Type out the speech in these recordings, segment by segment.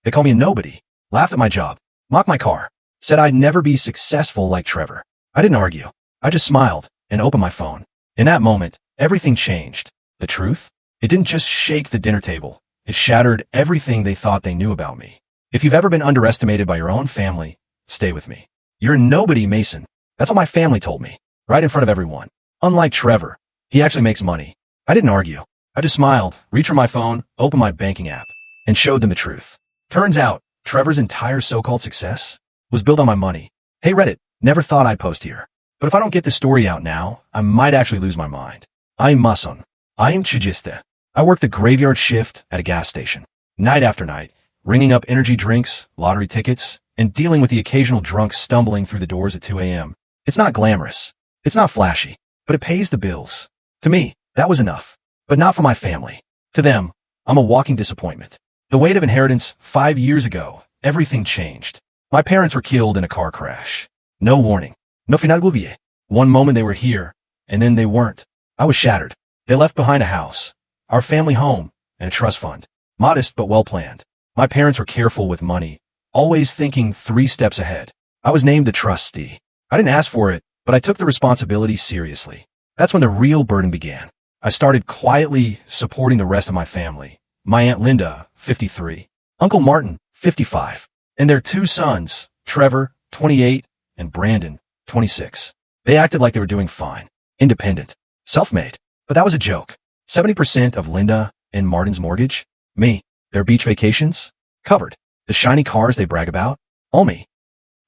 They called me a nobody, laughed at my job, mocked my car, said I'd never be successful like Trevor. I didn't argue. I just smiled and opened my phone. In that moment, everything changed. The truth? It didn't just shake the dinner table. It shattered everything they thought they knew about me. If you've ever been underestimated by your own family, stay with me. You're a nobody, Mason. That's what my family told me, right in front of everyone. Unlike Trevor, he actually makes money. I didn't argue. I just smiled, reached for my phone, opened my banking app, and showed them the truth. Turns out, Trevor's entire so-called success was built on my money. Hey Reddit, never thought I'd post here. But if I don't get the story out now, I might actually lose my mind. I'm Mason. I'm Chigiste. I work the graveyard shift at a gas station, night after night, ringing up energy drinks, lottery tickets, and dealing with the occasional drunk stumbling through the doors at 2 a.m. It's not glamorous. It's not flashy, but it pays the bills. To me, that was enough. But not for my family. To them, I'm a walking disappointment. The weight of inheritance 5 years ago, everything changed. My parents were killed in a car crash. No warning. No final oublié. One moment they were here, and then they weren't. I was shattered. They left behind a house, our family home, and a trust fund. Modest but well-planned. My parents were careful with money, always thinking 3 steps ahead. I was named the trustee. I didn't ask for it, but I took the responsibility seriously. That's when the real burden began. I started quietly supporting the rest of my family. My Aunt Linda, 53, Uncle Martin, 55, and their 2 sons, Trevor, 28, and Brandon, 26. They acted like they were doing fine, independent, self-made. But that was a joke. 70% of Linda and Martin's mortgage? Me. Their beach vacations? Covered. The shiny cars they brag about? All me.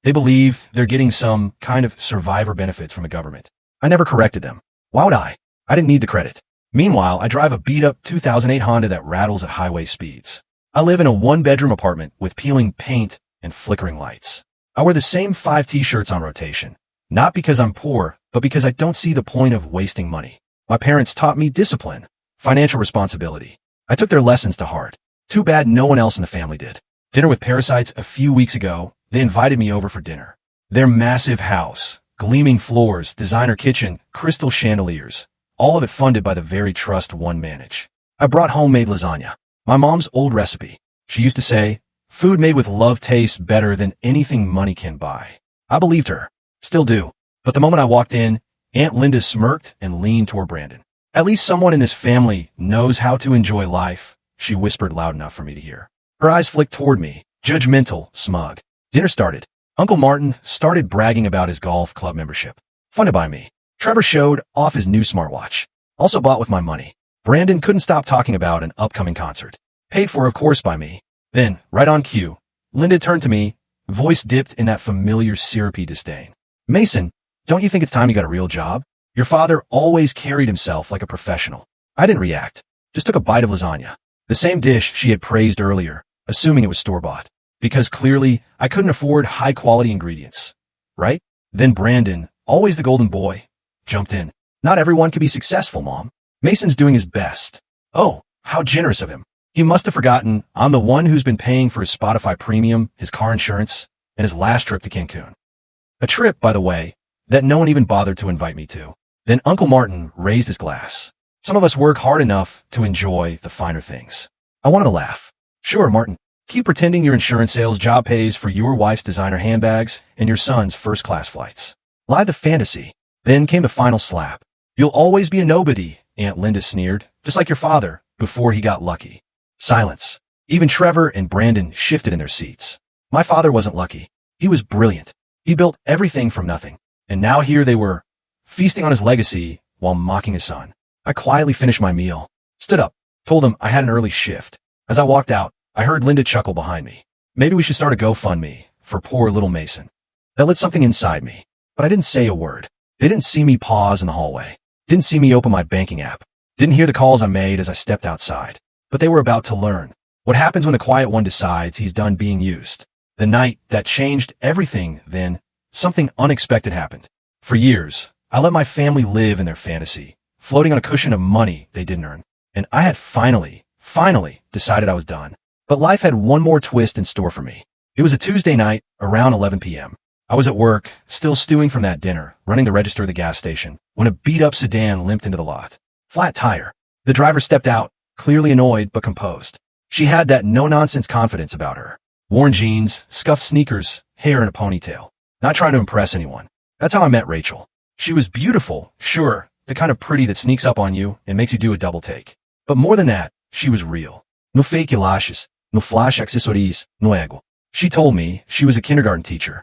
They believe they're getting some kind of survivor benefits from the government. I never corrected them. Why would I? I didn't need the credit. Meanwhile, I drive a beat-up 2008 Honda that rattles at highway speeds. I live in a 1-bedroom apartment with peeling paint and flickering lights. I wear the same 5 t-shirts on rotation. Not because I'm poor, but because I don't see the point of wasting money. My parents taught me discipline, financial responsibility. I took their lessons to heart. Too bad no one else in the family did. Dinner with parasites a few weeks ago, they invited me over for dinner. Their massive house, gleaming floors, designer kitchen, crystal chandeliers, all of it funded by the very trust one manage. I brought homemade lasagna, my mom's old recipe. She used to say, food made with love tastes better than anything money can buy. I believed her, still do. But the moment I walked in, Aunt Linda smirked and leaned toward Brandon. At least someone in this family knows how to enjoy life, she whispered loud enough for me to hear. Her eyes flicked toward me, judgmental, smug. Dinner started. Uncle Martin started bragging about his golf club membership, funded by me. Trevor showed off his new smartwatch, also bought with my money. Brandon couldn't stop talking about an upcoming concert, paid for of course by me. Then, right on cue, Linda turned to me, voice dipped in that familiar syrupy disdain. Mason, don't you think it's time you got a real job? Your father always carried himself like a professional. I didn't react, just took a bite of lasagna. The same dish she had praised earlier, assuming it was store-bought. Because clearly, I couldn't afford high-quality ingredients. Right? Then Brandon, always the golden boy, jumped in. Not everyone can be successful, Mom. Mason's doing his best. Oh, how generous of him. He must have forgotten I'm the one who's been paying for his Spotify premium, his car insurance, and his last trip to Cancun. A trip, by the way, that no one even bothered to invite me to. Then Uncle Martin raised his glass. Some of us work hard enough to enjoy the finer things. I wanted to laugh. Sure, Martin. Keep pretending your insurance sales job pays for your wife's designer handbags and your son's first-class flights. Live the fantasy. Then came the final slap. You'll always be a nobody, Aunt Linda sneered, just like your father, before he got lucky. Silence. Even Trevor and Brandon shifted in their seats. My father wasn't lucky. He was brilliant. He built everything from nothing. And now here they were, feasting on his legacy while mocking his son. I quietly finished my meal, stood up, told them I had an early shift. As I walked out, I heard Linda chuckle behind me. Maybe we should start a GoFundMe for poor little Mason. That lit something inside me, but I didn't say a word. They didn't see me pause in the hallway, didn't see me open my banking app, didn't hear the calls I made as I stepped outside. But they were about to learn what happens when the quiet one decides he's done being used. The night that changed everything, then, something unexpected happened. For years, I let my family live in their fantasy, floating on a cushion of money they didn't earn. And I had finally decided I was done. But life had one more twist in store for me. It was a Tuesday night, around 11 p.m. I was at work, still stewing from that dinner, running the register of the gas station, when a beat-up sedan limped into the lot. Flat tire. The driver stepped out, clearly annoyed but composed. She had that no-nonsense confidence about her. Worn jeans, scuffed sneakers, hair in a ponytail. Not trying to impress anyone. That's how I met Rachel. She was beautiful, sure, the kind of pretty that sneaks up on you and makes you do a double take. But more than that, she was real. No fake elashes, no flash accessories, no ego. She told me she was a kindergarten teacher.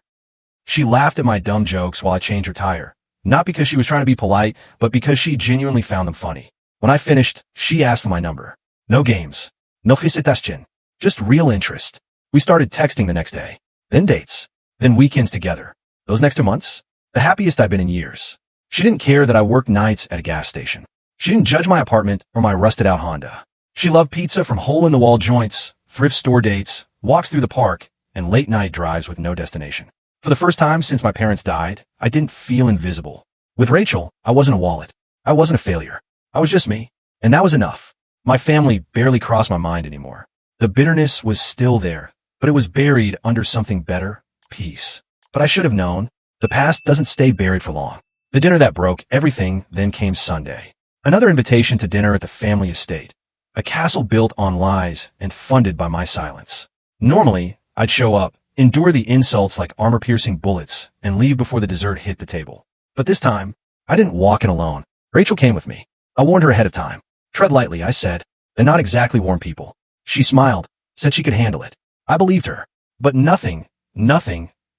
She laughed at my dumb jokes while I changed her tire. Not because she was trying to be polite, but because she genuinely found them funny. When I finished, she asked for my number. No games. No hesitation. Just real interest. We started texting the next day. Then dates. Then weekends together. Those next 2 months? The happiest I've been in years. She didn't care that I worked nights at a gas station. She didn't judge my apartment or my rusted-out Honda. She loved pizza from hole-in-the-wall joints, thrift store dates, walks through the park, and late-night drives with no destination. For the first time since my parents died, I didn't feel invisible. With Rachel, I wasn't a wallet. I wasn't a failure. I was just me. And that was enough. My family barely crossed my mind anymore. The bitterness was still there, but it was buried under something better, peace. But I should have known. The past doesn't stay buried for long. The dinner that broke everything then came Sunday. Another invitation to dinner at the family estate. A castle built on lies and funded by my silence. Normally, I'd show up, endure the insults like armor-piercing bullets, and leave before the dessert hit the table. But this time, I didn't walk in alone. Rachel came with me. I warned her ahead of time. Tread lightly, I said. They're not exactly warm people. She smiled, said she could handle it. I believed her. But nothing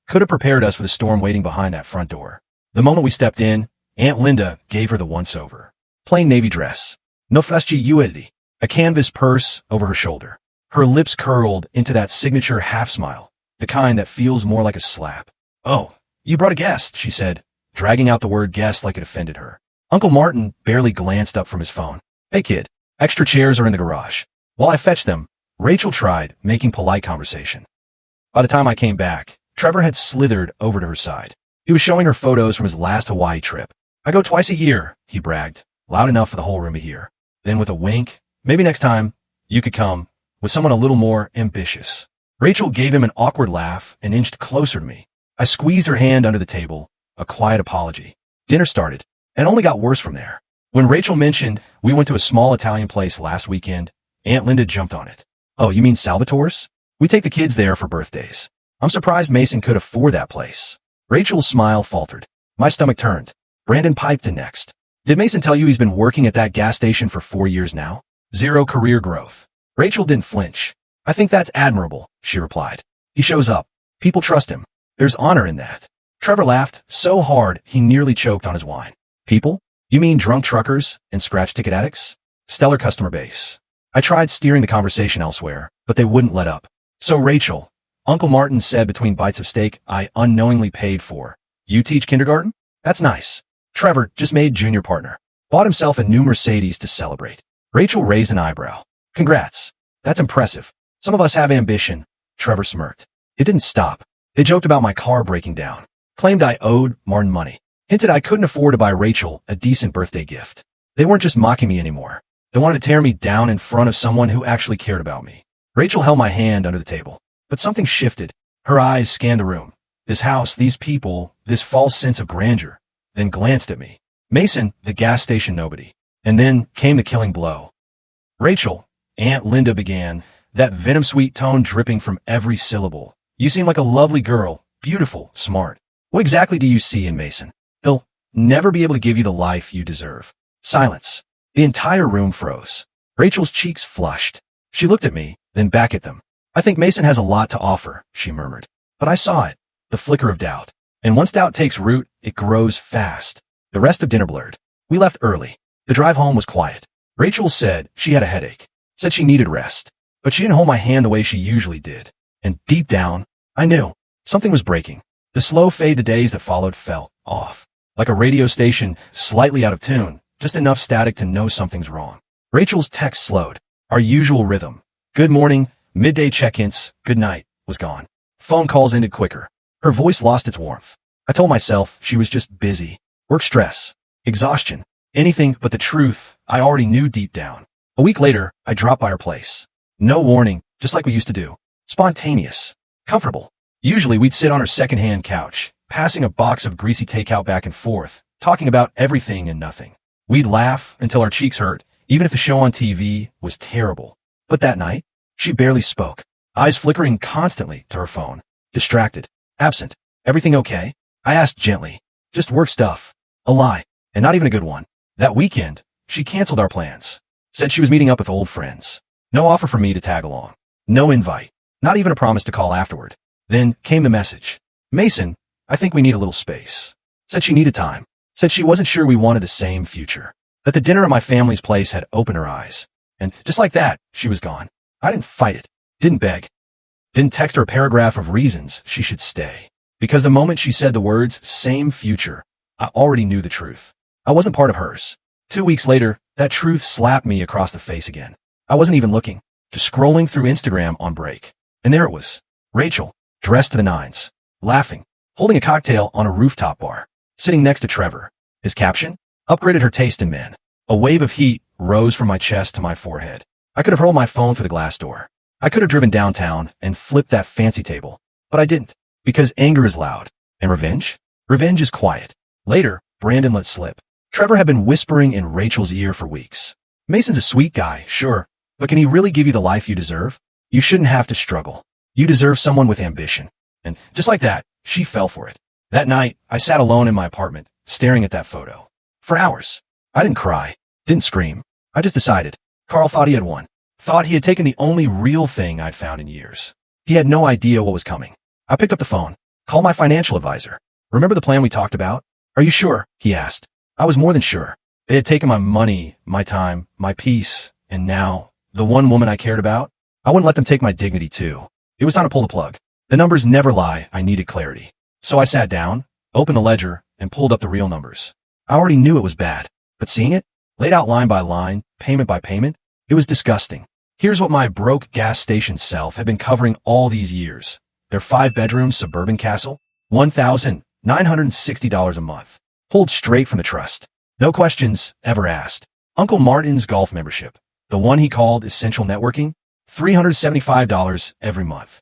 could have prepared us for the storm waiting behind that front door. The moment we stepped in, Aunt Linda gave her the once-over. Plain navy dress. No flashy utility. A canvas purse over her shoulder. Her lips curled into that signature half-smile. The kind that feels more like a slap. "Oh, you brought a guest," she said, dragging out the word guest like it offended her. Uncle Martin barely glanced up from his phone. "Hey kid, extra chairs are in the garage." While I fetched them, Rachel tried making polite conversation. By the time I came back, Trevor had slithered over to her side. He was showing her photos from his last Hawaii trip. "I go twice a year," he bragged, loud enough for the whole room to hear. Then with a wink, "Maybe next time, you could come, with someone a little more ambitious." Rachel gave him an awkward laugh and inched closer to me. I squeezed her hand under the table, a quiet apology. Dinner started, and only got worse from there. When Rachel mentioned we went to a small Italian place last weekend, Aunt Linda jumped on it. "Oh, you mean Salvatore's? We take the kids there for birthdays. I'm surprised Mason could afford that place." Rachel's smile faltered. My stomach turned. Brandon piped in next. "Did Mason tell you he's been working at that gas station for 4 years now? Zero career growth." Rachel didn't flinch. "I think that's admirable," she replied. "He shows up. People trust him. There's honor in that." Trevor laughed so hard he nearly choked on his wine. "People? You mean drunk truckers and scratch ticket addicts? Stellar customer base." I tried steering the conversation elsewhere, but they wouldn't let up. "So Rachel," Uncle Martin said between bites of steak I unknowingly paid for, "you teach kindergarten? That's nice." Trevor just made junior partner. Bought himself a new Mercedes to celebrate. Rachel raised an eyebrow. "Congrats. That's impressive. Some of us have ambition." Trevor smirked. It didn't stop. They joked about my car breaking down. Claimed I owed Martin money. Hinted I couldn't afford to buy Rachel a decent birthday gift. They weren't just mocking me anymore. They wanted to tear me down in front of someone who actually cared about me. Rachel held my hand under the table. But something shifted. Her eyes scanned the room. This house, these people, this false sense of grandeur. Then glanced at me. Mason, the gas station nobody. And then came the killing blow. "Rachel," Aunt Linda began, that venom-sweet tone dripping from every syllable. "You seem like a lovely girl, beautiful, smart. What exactly do you see in Mason? He'll never be able to give you the life you deserve." Silence. The entire room froze. Rachel's cheeks flushed. She looked at me, then back at them. "I think Mason has a lot to offer," she murmured. But I saw it, the flicker of doubt. And once doubt takes root, it grows fast. The rest of dinner blurred. We left early. The drive home was quiet. Rachel said she had a headache. Said she needed rest. But she didn't hold my hand the way she usually did. And deep down, I knew something was breaking. The slow fade the days that followed felt off. Like a radio station slightly out of tune, just enough static to know something's wrong. Rachel's text slowed. Our usual rhythm. Good morning, midday check-ins, good night, was gone. Phone calls ended quicker. Her voice lost its warmth. I told myself she was just busy. Work stress. Exhaustion. Anything but the truth I already knew deep down. A week later, I dropped by her place. No warning, just like we used to do. Spontaneous. Comfortable. Usually we'd sit on her secondhand couch, passing a box of greasy takeout back and forth, talking about everything and nothing. We'd laugh until our cheeks hurt, even if the show on TV was terrible. But that night, she barely spoke. eyes flickering constantly to her phone. Distracted. Absent. Everything okay? I asked gently. Just work stuff. A lie. And not even a good one. That weekend, she canceled our plans. Said she was meeting up with old friends. No offer for me to tag along. No invite. Not even a promise to call afterward. Then came the message. Mason, I think we need a little space. Said she needed time. Said she wasn't sure we wanted the same future. That the dinner at my family's place had opened her eyes. And just like that, she was gone. I didn't fight it. Didn't beg. Didn't text her a paragraph of reasons she should stay. Because the moment she said the words, same future, I already knew the truth. I wasn't part of hers. 2 weeks later, that truth slapped me across the face again. I wasn't even looking, just scrolling through Instagram on break. And there it was. Rachel, dressed to the nines, laughing, holding a cocktail on a rooftop bar, sitting next to Trevor. His caption? Upgraded her taste in men. A wave of heat rose from my chest to my forehead. I could have hurled my phone through the glass door. I could have driven downtown and flipped that fancy table. But I didn't. Because anger is loud. And revenge? Revenge is quiet. Later, Brandon let slip. Trevor had been whispering in Rachel's ear for weeks. Mason's a sweet guy, sure. But can he really give you the life you deserve? You shouldn't have to struggle. You deserve someone with ambition. And just like that, she fell for it. That night, I sat alone in my apartment, staring at that photo. For hours. I didn't cry. Didn't scream. I just decided. Carl thought he had won. Thought he had taken the only real thing I'd found in years. He had no idea what was coming. I picked up the phone. Called my financial advisor. Remember the plan we talked about? Are you sure? He asked. I was more than sure. They had taken my money, my time, my peace, and now, the one woman I cared about? I wouldn't let them take my dignity too. It was time to pull the plug. The numbers never lie. I needed clarity. So I sat down, opened the ledger, and pulled up the real numbers. I already knew it was bad, but seeing it, laid out line by line, payment by payment, it was disgusting. Here's what my broke gas station self had been covering all these years. Their 5-bedroom suburban castle, $1,960 a month. Pulled straight from the trust. No questions ever asked. Uncle Martin's golf membership, the one he called essential networking, $375 every month.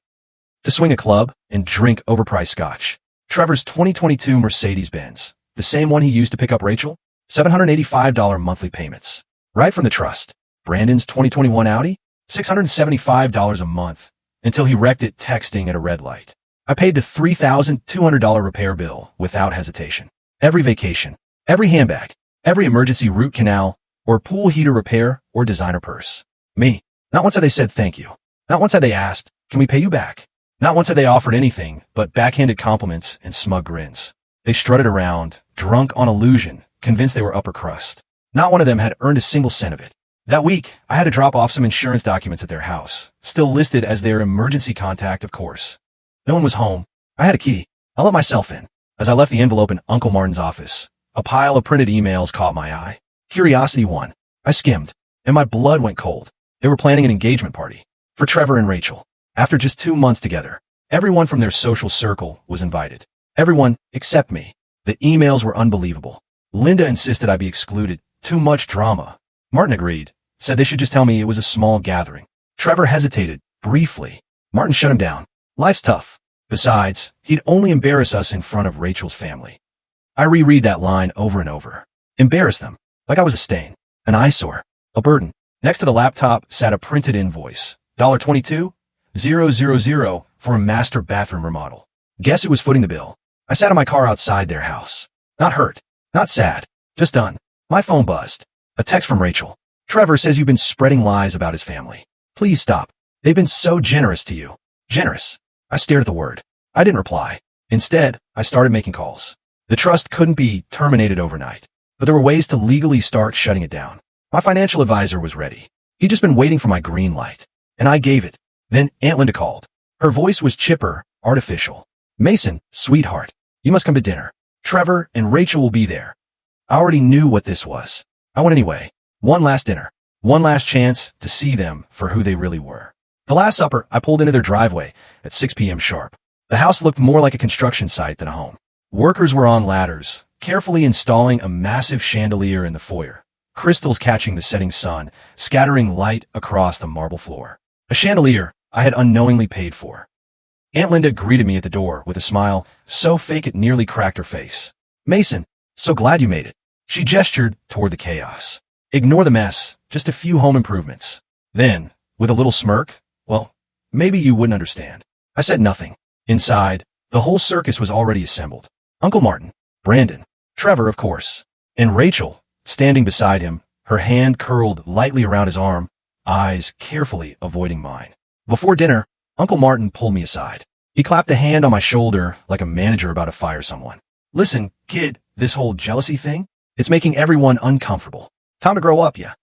To swing a club and drink overpriced scotch. Trevor's 2022 Mercedes-Benz, the same one he used to pick up Rachel, $785 monthly payments. Right from the trust. Brandon's 2021 Audi, $675 a month, until he wrecked it texting at a red light. I paid the $3,200 repair bill without hesitation. Every vacation, every handbag, every emergency root canal, or pool heater repair, or designer purse. Me. Not once had they said thank you. Not once had they asked, can we pay you back? Not once had they offered anything but backhanded compliments and smug grins. They strutted around, drunk on illusion, convinced they were upper crust. Not one of them had earned a single cent of it. That week, I had to drop off some insurance documents at their house, still listed as their emergency contact, of course. No one was home. I had a key. I let myself in. As I left the envelope in Uncle Martin's office, a pile of printed emails caught my eye. Curiosity won. I skimmed, and my blood went cold. They were planning an engagement party for Trevor and Rachel. After just 2 months together, everyone from their social circle was invited. Everyone except me. The emails were unbelievable. Linda insisted I be excluded. Too much drama. Martin agreed. Said they should just tell me it was a small gathering. Trevor hesitated, briefly. Martin shut him down. Life's tough. Besides, he'd only embarrass us in front of Rachel's family. I reread that line over and over. Embarrass them. Like I was a stain. An eyesore. A burden. Next to the laptop sat a printed invoice. $22,000 for a master bathroom remodel. Guess who was footing the bill? I sat in my car outside their house. Not hurt. Not sad. Just done. My phone buzzed. A text from Rachel. Trevor says you've been spreading lies about his family. Please stop. They've been so generous to you. Generous. I stared at the word. I didn't reply. Instead, I started making calls. The trust couldn't be terminated overnight, but there were ways to legally start shutting it down. My financial advisor was ready. He'd just been waiting for my green light, and I gave it. Then Aunt Linda called. Her voice was chipper, artificial. Mason, sweetheart, you must come to dinner. Trevor and Rachel will be there. I already knew what this was. I went anyway. One last dinner. One last chance to see them for who they really were. The last supper, I pulled into their driveway at 6 p.m. sharp. The house looked more like a construction site than a home. Workers were on ladders, carefully installing a massive chandelier in the foyer, crystals catching the setting sun, scattering light across the marble floor. A chandelier I had unknowingly paid for. Aunt Linda greeted me at the door with a smile so fake it nearly cracked her face. Mason, so glad you made it. She gestured toward the chaos. Ignore the mess, just a few home improvements. Then, with a little smirk, well, maybe you wouldn't understand. I said nothing. Inside, the whole circus was already assembled. Uncle Martin, Brandon, Trevor, of course, and Rachel, standing beside him, her hand curled lightly around his arm, eyes carefully avoiding mine. Before dinner, Uncle Martin pulled me aside. He clapped a hand on my shoulder like a manager about to fire someone. Listen, kid, this whole jealousy thing, it's making everyone uncomfortable. Time to grow up, yeah.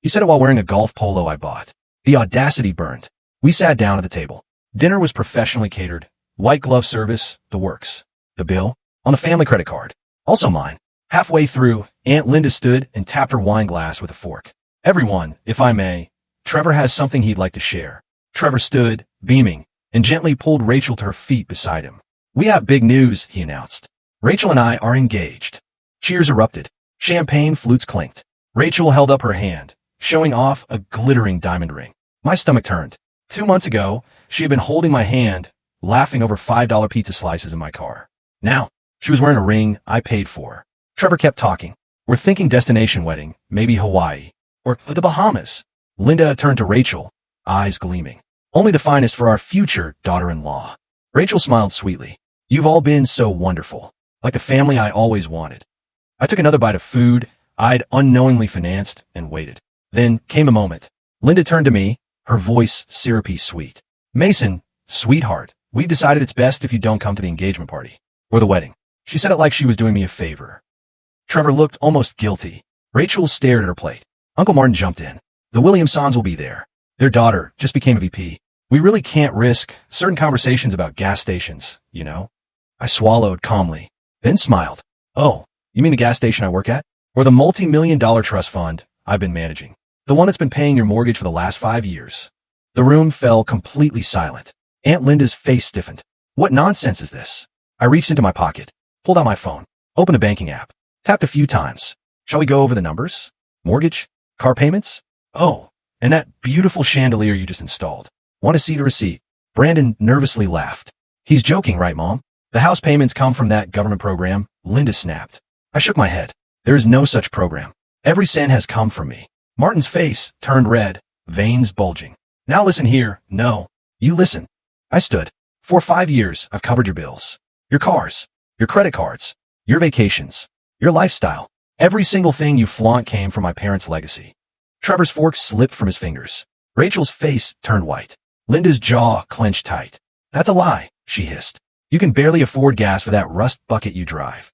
He said it while wearing a golf polo I bought. The audacity burned. We sat down at the table. Dinner was professionally catered. White glove service, the works. The bill? On the family credit card. Also mine. Halfway through, Aunt Linda stood and tapped her wine glass with a fork. Everyone, if I may, Trevor has something he'd like to share. Trevor stood, beaming, and gently pulled Rachel to her feet beside him. We have big news, he announced. Rachel and I are engaged. Cheers erupted. Champagne flutes clinked. Rachel held up her hand, showing off a glittering diamond ring. My stomach turned. 2 months ago, she had been holding my hand, laughing over $5 pizza slices in my car. Now, she was wearing a ring I paid for. Trevor kept talking. We're thinking destination wedding, maybe Hawaii, or the Bahamas. Linda turned to Rachel, eyes gleaming. Only the finest for our future daughter-in-law. Rachel smiled sweetly. You've all been so wonderful, like the family I always wanted. I took another bite of food I'd unknowingly financed and waited. Then came a moment. Linda turned to me, her voice syrupy sweet. Mason, sweetheart, we've decided it's best if you don't come to the engagement party. Or the wedding. She said it like she was doing me a favor. Trevor looked almost guilty. Rachel stared at her plate. Uncle Martin jumped in. The Williamsons will be there. Their daughter just became a VP. We really can't risk certain conversations about gas stations, you know? I swallowed calmly, then smiled. Oh, you mean the gas station I work at? Or the multi-million-dollar trust fund I've been managing? The one that's been paying your mortgage for the last 5 years. The room fell completely silent. Aunt Linda's face stiffened. What nonsense is this? I reached into my pocket, pulled out my phone, opened a banking app, tapped a few times. Shall we go over the numbers? Mortgage? Car payments? Oh, and that beautiful chandelier you just installed. Want to see the receipt? Brandon nervously laughed. He's joking, right, Mom? The house payments come from that government program, Linda snapped. I shook my head. There is no such program. Every cent has come from me. Martin's face turned red, veins bulging. Now listen here. No, you listen. I stood. For 5 years, I've covered your bills. Your cars. Your credit cards. Your vacations. Your lifestyle. Every single thing you flaunt came from my parents' legacy. Trevor's fork slipped from his fingers. Rachel's face turned white. Linda's jaw clenched tight. That's a lie, she hissed. You can barely afford gas for that rust bucket you drive.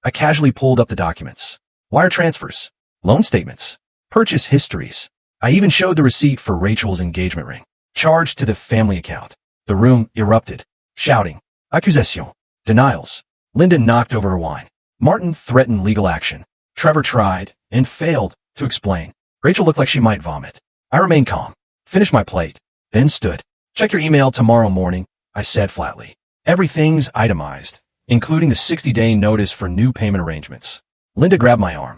I casually pulled up the documents. Wire transfers. Loan statements. Purchase histories. I even showed the receipt for Rachel's engagement ring. Charged to the family account. The room erupted. Shouting. Accusation. Denials. Linda knocked over her wine. Martin threatened legal action. Trevor tried, and failed, to explain. Rachel looked like she might vomit. I remained calm. Finished my plate. Then stood. Check your email tomorrow morning, I said flatly. Everything's itemized, including the 60-day notice for new payment arrangements. Linda grabbed my arm.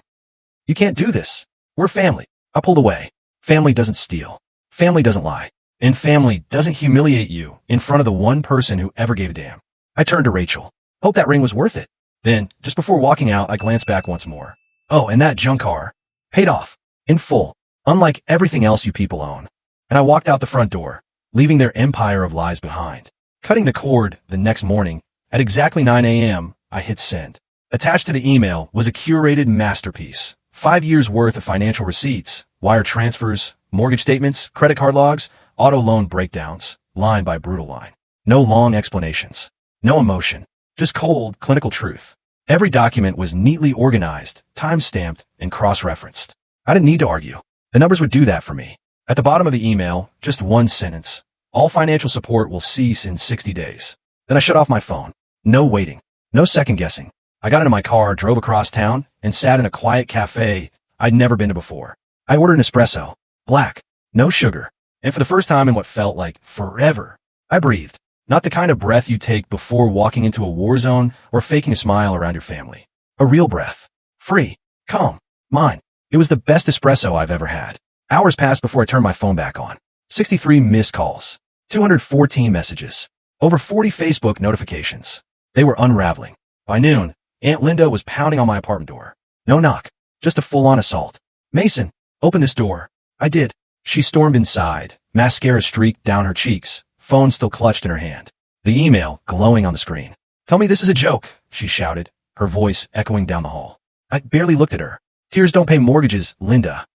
You can't do this. We're family. I pulled away. Family doesn't steal. Family doesn't lie. And family doesn't humiliate you in front of the one person who ever gave a damn. I turned to Rachel. Hope that ring was worth it. Then, just before walking out, I glanced back once more. Oh, and that junk car. Paid off. In full. Unlike everything else you people own. And I walked out the front door, leaving their empire of lies behind. Cutting the cord the next morning, at exactly 9 a.m., I hit send. Attached to the email was a curated masterpiece. 5 years worth of financial receipts, wire transfers, mortgage statements, credit card logs, auto loan breakdowns, line by brutal line. No long explanations. No emotion. Just cold, clinical truth. Every document was neatly organized, time-stamped, and cross-referenced. I didn't need to argue. The numbers would do that for me. At the bottom of the email, just one sentence. All financial support will cease in 60 days. Then I shut off my phone. No waiting. No second guessing. I got into my car, drove across town, and sat in a quiet cafe I'd never been to before. I ordered an espresso. Black. No sugar. And for the first time in what felt like forever, I breathed. Not the kind of breath you take before walking into a war zone or faking a smile around your family. A real breath. Free. Calm. Mine. It was the best espresso I've ever had. Hours passed before I turned my phone back on. 63 missed calls. 214 messages. Over 40 Facebook notifications. They were unraveling. By noon, Aunt Linda was pounding on my apartment door. No knock. Just a full-on assault. Mason, open this door. I did. She stormed inside, mascara streaked down her cheeks, phone still clutched in her hand. The email glowing on the screen. "Tell me this is a joke," she shouted, her voice echoing down the hall. I barely looked at her. "Tears don't pay mortgages, Linda.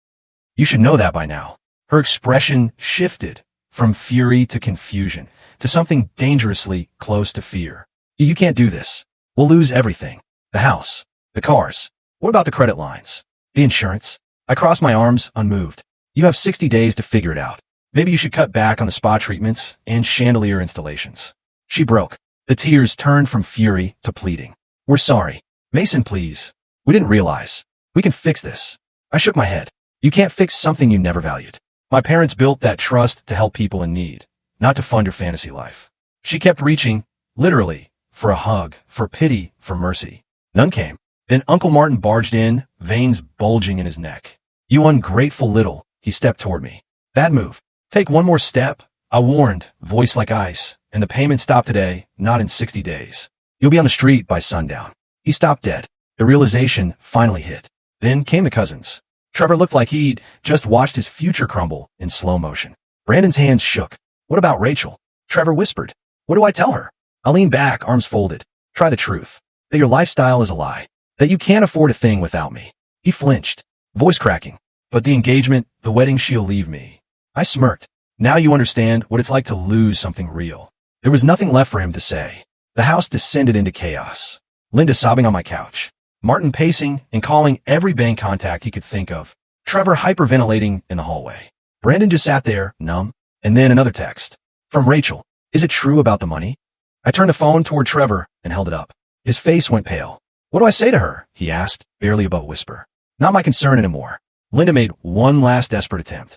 You should know that by now." Her expression shifted from fury to confusion to something dangerously close to fear. "You can't do this. We'll lose everything. The house. The cars. What about the credit lines? The insurance?" I crossed my arms, unmoved. "You have 60 days to figure it out. Maybe you should cut back on the spa treatments and chandelier installations." She broke. The tears turned from fury to pleading. "We're sorry. Mason, please. We didn't realize. We can fix this." I shook my head. "You can't fix something you never valued. My parents built that trust to help people in need, not to fund your fantasy life." She kept reaching, literally, for a hug, for pity, for mercy. None came. Then Uncle Martin barged in, veins bulging in his neck. "You ungrateful little," he stepped toward me. "Bad move. Take one more step," I warned, voice like ice, "and the payment stopped today, not in 60 days. You'll be on the street by sundown." He stopped dead. The realization finally hit. Then came the cousins. Trevor looked like he'd just watched his future crumble in slow motion. Brandon's hands shook. "What about Rachel?" Trevor whispered. "What do I tell her?" I leaned back, arms folded. "Try the truth. That your lifestyle is a lie. That you can't afford a thing without me." He flinched, voice cracking. "But the engagement, the wedding, she'll leave me." I smirked. "Now you understand what it's like to lose something real." There was nothing left for him to say. The house descended into chaos. Linda sobbing on my couch. Martin pacing and calling every bank contact he could think of. Trevor hyperventilating in the hallway. Brandon just sat there, numb. And then another text. From Rachel. "Is it true about the money?" I turned the phone toward Trevor and held it up. His face went pale. "What do I say to her?" he asked, barely above a whisper. "Not my concern anymore." Linda made one last desperate attempt.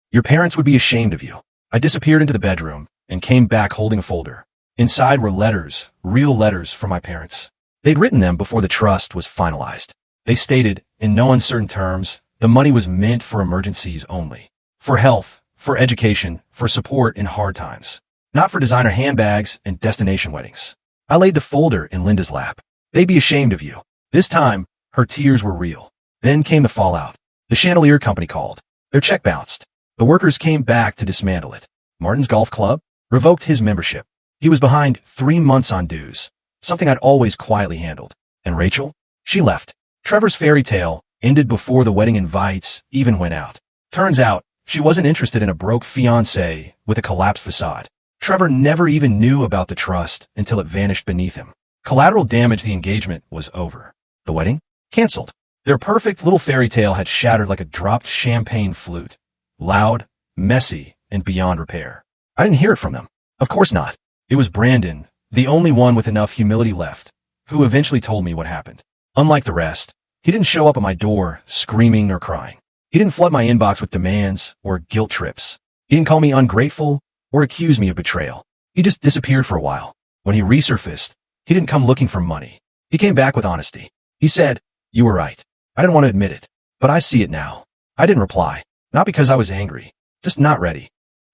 "Your parents would be ashamed of you." I disappeared into the bedroom and came back holding a folder. Inside were letters, real letters from my parents. They'd written them before the trust was finalized. They stated, in no uncertain terms, the money was meant for emergencies only. For health, for education, for support in hard times. Not for designer handbags and destination weddings. I laid the folder in Linda's lap. "They'd be ashamed of you." This time, her tears were real. Then came the fallout. The chandelier company called. Their check bounced. The workers came back to dismantle it. Martin's golf club revoked his membership. He was behind 3 months on dues. Something I'd always quietly handled. And Rachel? She left. Trevor's fairy tale ended before the wedding invites even went out. Turns out, she wasn't interested in a broke fiancé with a collapsed facade. Trevor never even knew about the trust until it vanished beneath him. Collateral damage. The engagement was over. The wedding? Cancelled. Their perfect little fairy tale had shattered like a dropped champagne flute. Loud, messy, and beyond repair. I didn't hear it from them. Of course not. It was Brandon, the only one with enough humility left, who eventually told me what happened. Unlike the rest, he didn't show up at my door screaming or crying. He didn't flood my inbox with demands or guilt trips. He didn't call me ungrateful or accuse me of betrayal. He just disappeared for a while. When he resurfaced, he didn't come looking for money. He came back with honesty. He said, "You were right. I didn't want to admit it, but I see it now." I didn't reply, not because I was angry, just not ready.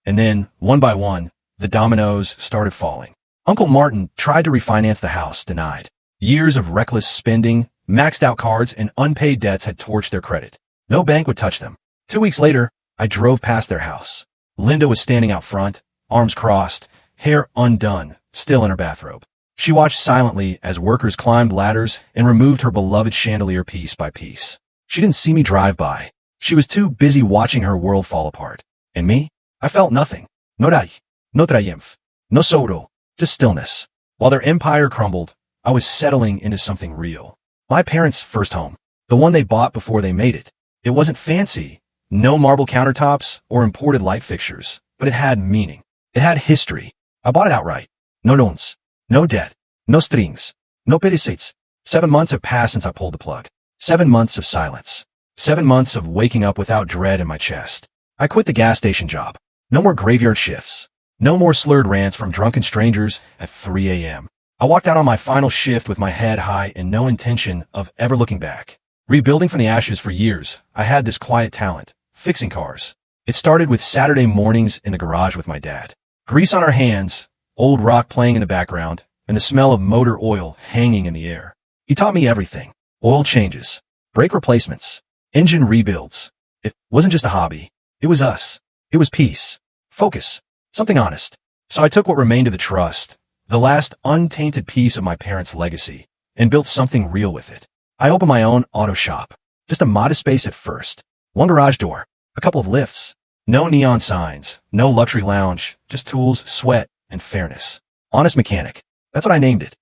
And then, one by one, the dominoes started falling. Uncle Martin tried to refinance the house, denied. Years of reckless spending, maxed out cards, and unpaid debts had torched their credit. No bank would touch them. 2 weeks later, I drove past their house. Linda was standing out front, arms crossed, hair undone, still in her bathrobe. She watched silently as workers climbed ladders and removed her beloved chandelier piece by piece. She didn't see me drive by. She was too busy watching her world fall apart. And me? I felt nothing. No rai, no triumph, no sorrow, just stillness. While their empire crumbled, I was settling into something real. My parents' first home. The one they bought before they made it. It wasn't fancy. No marble countertops or imported light fixtures. But it had meaning. It had history. I bought it outright. No loans. No debt. No strings. No perissettes. 7 months have passed since I pulled the plug. 7 months of silence. 7 months of waking up without dread in my chest. I quit the gas station job. No more graveyard shifts. No more slurred rants from drunken strangers at 3 a.m. I walked out on my final shift with my head high and no intention of ever looking back. Rebuilding from the ashes for years, I had this quiet talent, fixing cars. It started with Saturday mornings in the garage with my dad. Grease on our hands, old rock playing in the background, and the smell of motor oil hanging in the air. He taught me everything. Oil changes, brake replacements, engine rebuilds. It wasn't just a hobby. It was us. It was peace, focus, something honest. So I took what remained of the trust, the last untainted piece of my parents' legacy, and built something real with it. I opened my own auto shop. Just a modest space at first. One garage door, a couple of lifts. No neon signs, no luxury lounge, just tools, sweat, and fairness. Honest mechanic. That's what I named it.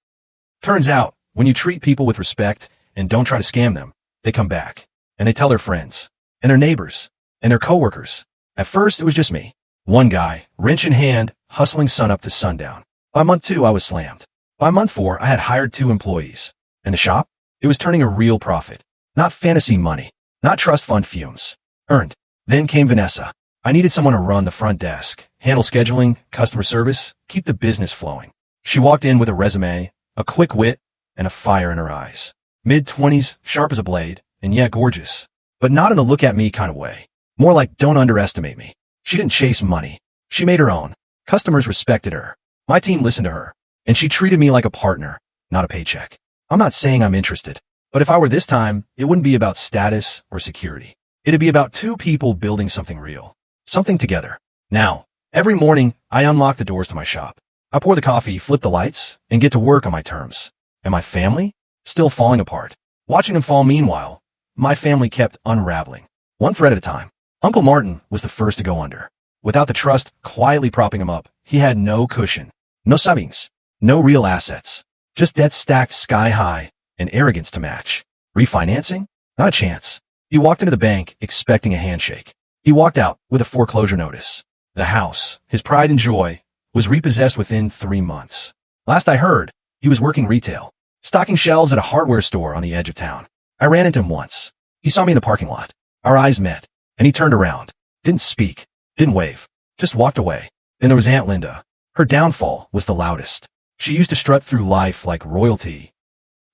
Turns out, when you treat people with respect and don't try to scam them, they come back. And they tell their friends, and their neighbors, and their coworkers. At first, it was just me. One guy, wrench in hand, hustling sunup to sundown. By month 2, I was slammed. By month 4, I had hired 2 employees. And the shop? It was turning a real profit. Not fantasy money. Not trust fund fumes. Earned. Then came Vanessa. I needed someone to run the front desk, handle scheduling, customer service, keep the business flowing. She walked in with a resume, a quick wit, and a fire in her eyes. Mid-20s, sharp as a blade, and yet gorgeous. But not in the look-at-me kind of way. More like don't underestimate me. She didn't chase money. She made her own. Customers respected her. My team listened to her. And she treated me like a partner, not a paycheck. I'm not saying I'm interested. But if I were this time, it wouldn't be about status or security. It'd be about 2 people building something real. Something together. Now, every morning, I unlock the doors to my shop. I pour the coffee, flip the lights, and get to work on my terms. And my family? Still falling apart. Watching them fall meanwhile, my family kept unraveling. One thread at a time. Uncle Martin was the first to go under. Without the trust quietly propping him up, he had no cushion. No savings. No real assets. Just debt stacked sky high and arrogance to match. Refinancing? Not a chance. He walked into the bank expecting a handshake. He walked out with a foreclosure notice. The house, his pride and joy, was repossessed within 3 months. Last I heard, he was working retail, stocking shelves at a hardware store on the edge of town. I ran into him once. He saw me in the parking lot. Our eyes met, and he turned around. Didn't speak, didn't wave, just walked away. Then there was Aunt Linda. Her downfall was the loudest. She used to strut through life like royalty.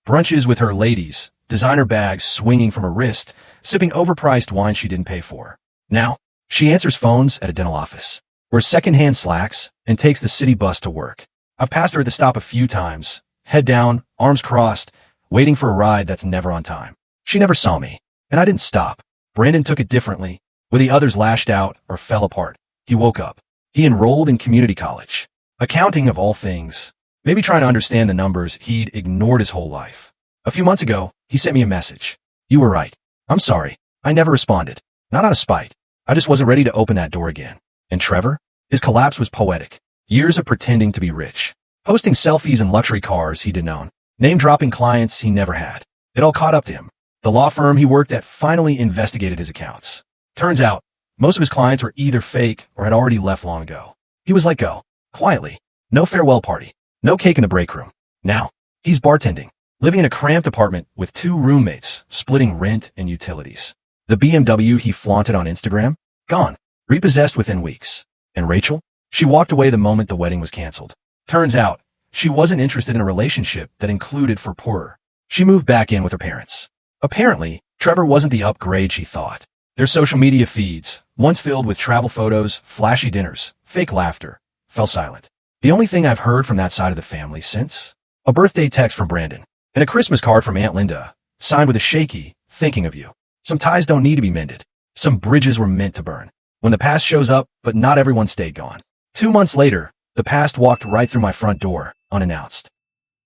Brunches with her ladies, designer bags swinging from her wrist, sipping overpriced wine she didn't pay for. Now, she answers phones at a dental office, wears secondhand slacks, and takes the city bus to work. I've passed her at the stop a few times, head down, arms crossed, waiting for a ride that's never on time. She never saw me, and I didn't stop. Brandon took it differently. Where the others lashed out or fell apart, he woke up. He enrolled in community college. Accounting of all things. Maybe trying to understand the numbers he'd ignored his whole life. A few months ago, he sent me a message. You were right. I'm sorry. I never responded. Not out of spite. I just wasn't ready to open that door again. And Trevor? His collapse was poetic. Years of pretending to be rich. Posting selfies in luxury cars he didn't own. Name-dropping clients he never had. It all caught up to him. The law firm he worked at finally investigated his accounts. Turns out, most of his clients were either fake or had already left long ago. He was let go. Quietly. No farewell party. No cake in the break room. Now, he's bartending. Living in a cramped apartment with 2 roommates, splitting rent and utilities. The BMW he flaunted on Instagram? Gone. Repossessed within weeks. And Rachel? She walked away the moment the wedding was canceled. Turns out, she wasn't interested in a relationship that included for poorer. She moved back in with her parents. Apparently, Trevor wasn't the upgrade she thought. Their social media feeds, once filled with travel photos, flashy dinners, fake laughter, fell silent. The only thing I've heard from that side of the family since? A birthday text from Brandon, and a Christmas card from Aunt Linda, signed with a shaky, thinking of you. Some ties don't need to be mended. Some bridges were meant to burn. When the past shows up, but not everyone stayed gone. 2 months later, the past walked right through my front door, unannounced.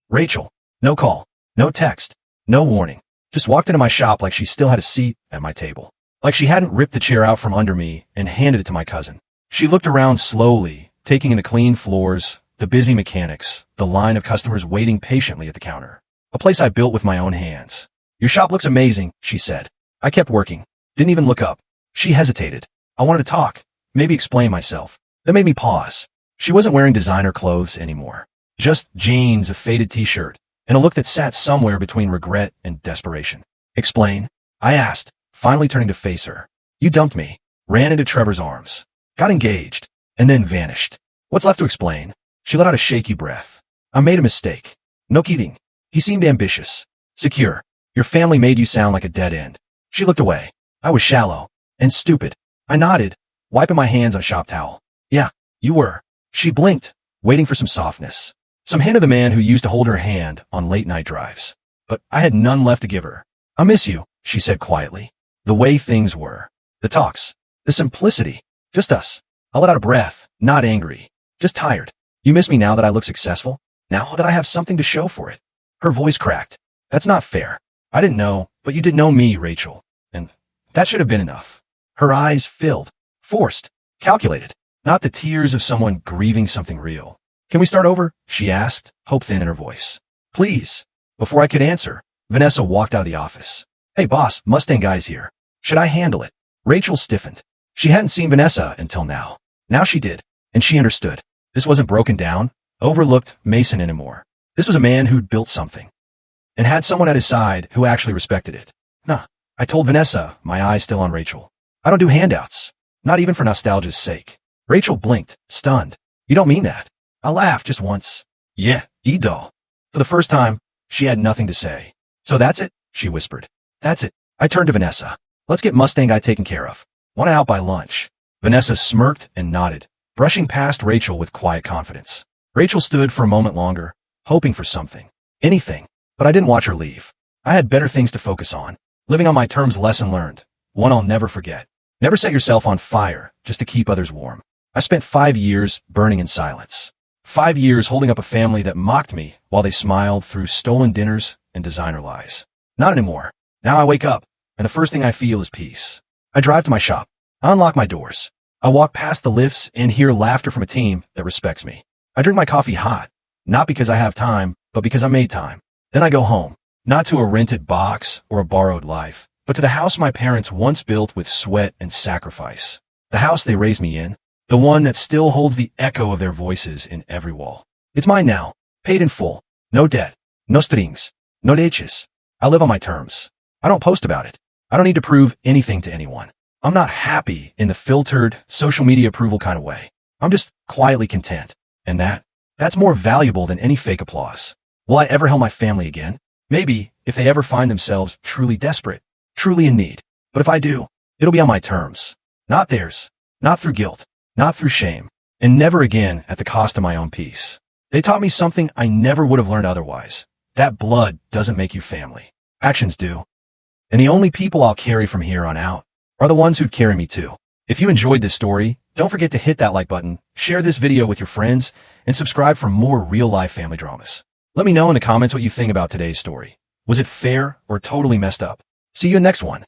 Rachel. No call. No text. No warning. Just walked into my shop like she still had a seat at my table. Like she hadn't ripped the chair out from under me and handed it to my cousin. She looked around slowly, taking in the clean floors, the busy mechanics, the line of customers waiting patiently at the counter. A place I built with my own hands. Your shop looks amazing, she said. I kept working. Didn't even look up. She hesitated. I wanted to talk, maybe explain myself. That made me pause. She wasn't wearing designer clothes anymore. Just jeans, a faded t-shirt, and a look that sat somewhere between regret and desperation. Explain? I asked, finally turning to face her. You dumped me, ran into Trevor's arms, got engaged, and then vanished. What's left to explain? She let out a shaky breath. I made a mistake. No kidding. He seemed ambitious, secure. Your family made you sound like a dead end. She looked away. I was shallow and stupid. I nodded, wiping my hands on a shop towel. Yeah, you were. She blinked, waiting for some softness. Some hint of the man who used to hold her hand on late night drives. But I had none left to give her. I miss you, she said quietly. The way things were. The talks. The simplicity. Just us. I let out a breath, not angry. Just tired. You miss me now that I look successful? Now that I have something to show for it? Her voice cracked. That's not fair. I didn't know, but you did know me, Rachel. And that should have been enough. Her eyes filled. Forced. Calculated. Not the tears of someone grieving something real. Can we start over? She asked, hope thin in her voice. Please. Before I could answer, Vanessa walked out of the office. Hey boss, Mustang guy's here. Should I handle it? Rachel stiffened. She hadn't seen Vanessa until now. Now she did, and she understood. This wasn't broken down, overlooked Mason anymore. This was a man who'd built something, and had someone at his side who actually respected it. Nah, I told Vanessa, my eyes still on Rachel. I don't do handouts, not even for nostalgia's sake. Rachel blinked, stunned. You don't mean that? I laughed just once. Yeah, doll. For the first time, she had nothing to say. So that's it, she whispered. That's it. I turned to Vanessa. Let's get Mustang guy taken care of. Want out by lunch. Vanessa smirked and nodded, brushing past Rachel with quiet confidence. Rachel stood for a moment longer, hoping for something. Anything. But I didn't watch her leave. I had better things to focus on. Living on my terms, lesson learned. One I'll never forget. Never set yourself on fire just to keep others warm. I spent 5 years burning in silence. 5 years holding up a family that mocked me while they smiled through stolen dinners and designer lies. Not anymore. Now I wake up, and the first thing I feel is peace. I drive to my shop. I unlock my doors. I walk past the lifts and hear laughter from a team that respects me. I drink my coffee hot, not because I have time, but because I made time. Then I go home, not to a rented box or a borrowed life, but to the house my parents once built with sweat and sacrifice. The house they raised me in, the one that still holds the echo of their voices in every wall. It's mine now, paid in full, no debt, no strings, no ditches. I live on my terms. I don't post about it. I don't need to prove anything to anyone. I'm not happy in the filtered, social media approval kind of way. I'm just quietly content. And that's more valuable than any fake applause. Will I ever help my family again? Maybe, if they ever find themselves truly desperate, truly in need. But if I do, it'll be on my terms. Not theirs. Not through guilt. Not through shame. And never again at the cost of my own peace. They taught me something I never would have learned otherwise. That blood doesn't make you family. Actions do. And the only people I'll carry from here on out are the ones who'd carry me too. If you enjoyed this story, don't forget to hit that like button, share this video with your friends, and subscribe for more real-life family dramas. Let me know in the comments what you think about today's story. Was it fair or totally messed up? See you in the next one.